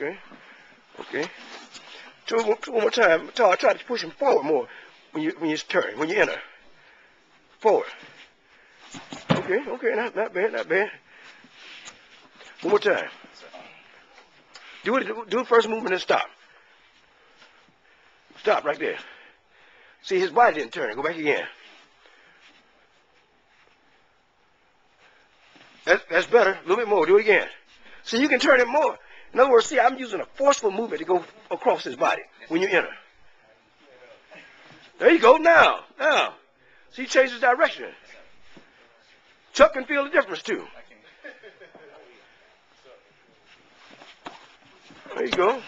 Okay. Okay. Two more time. Try to push him forward more when you turn, when you enter. Forward. Okay, okay, not bad, not bad. One more time. Do the first movement and stop. Stop right there. See, his body didn't turn. Go back again. That's better. A little bit more. Do it again. See, you can turn it more. In other words, see, I'm using a forceful movement to go across his body when you enter. There you go. Now. See, change his direction. Chuck can feel the difference, too. There you go.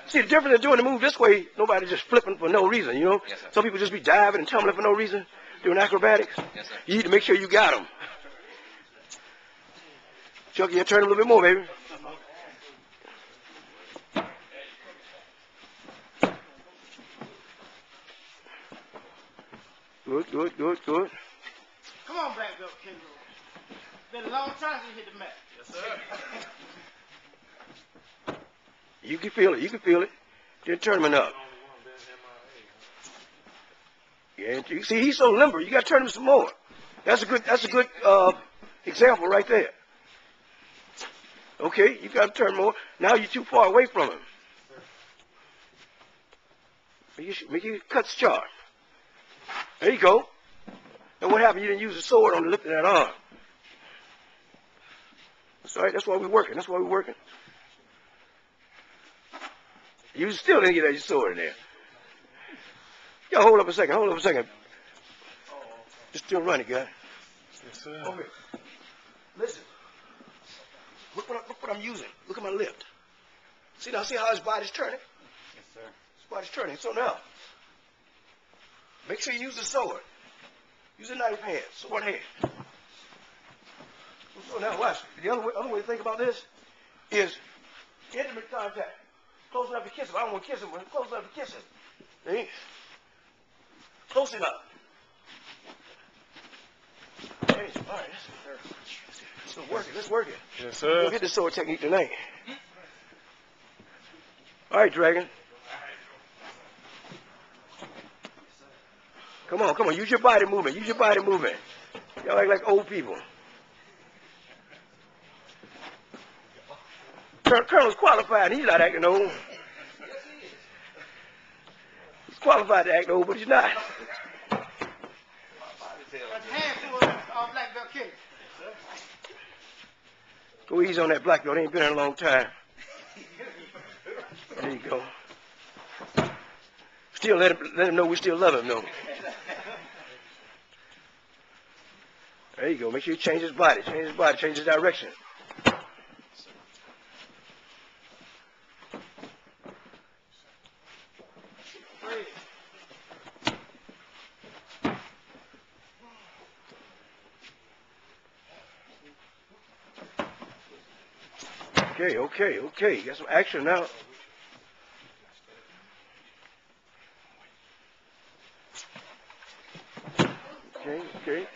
See, the difference in doing the move this way, nobody just flipping for no reason, you know? Yes, sir. Some people just be diving and tumbling for no reason, doing acrobatics. Yes, sir. You need to make sure you got them. Chuck, you turn a little bit more, baby. Good. Come on, Black Belt Kendall. Been a long time since you hit the mat. Yes, sir. You can feel it. Then turn him up. Yeah, you see, he's so limber. You got to turn him some more. That's a good example right there. Okay, you got to turn more. Now you're too far away from him. Make you cut sharp. There you go. And what happened? You didn't use the sword on the lip of that arm. That's all right. That's why we're working. You still didn't get that sword in there. Yo, hold up a second. Just still running, guy. Yes, sir. Okay. Listen. Look what I'm using. Look at my lift. See how his body's turning? Yes, sir. His body's turning. So now, make sure you use the sword. Use a knife hand, sword hand. So now watch. The other way to think about this is intimate contact. Close enough to kiss him. I don't want to kiss him, but close enough to kiss him. See? Close enough. Hey, all right. Let's work it. Yes, sir. We'll get the sword technique tonight. All right, Dragon. Come on. Use your body movement. Y'all act like old people. Colonel's qualified. He's not acting old. He's qualified to act old, but he's not. That's a handful of Black Belt Kendall. Go easy on that black belt. He ain't been here a long time. There you go. Still let him know we still love him, though. There you go. Make sure you change his body, change his direction. Okay. You got some action now. Okay.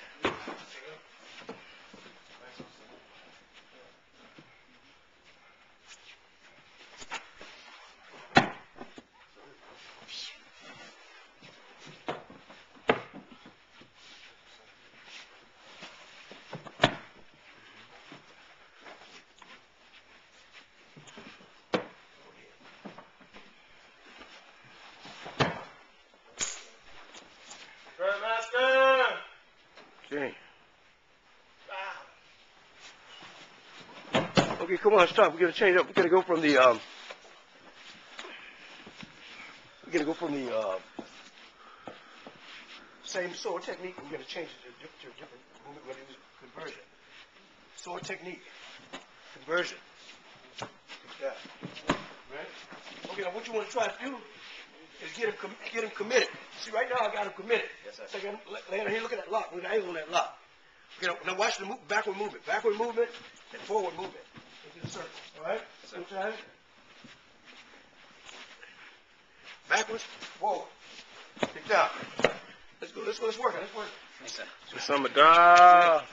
Okay, come on, stop. We're gonna change up. We're gonna go from the same sword technique. We're gonna change it to a different movement. We're gonna use conversion. Sword technique. Conversion. Yeah. Right? Okay, now what you want to try to do is get him committed. See, right now I got him committed. Yes, sir. So land here, look at that lock. Look at the angle on that lock. Okay, now watch the backward movement and forward movement into the circle. All right? Yes, sir. Time. Backwards, forward. Kick down. Let's go. Let's work it. Yes, sir. Summer dog.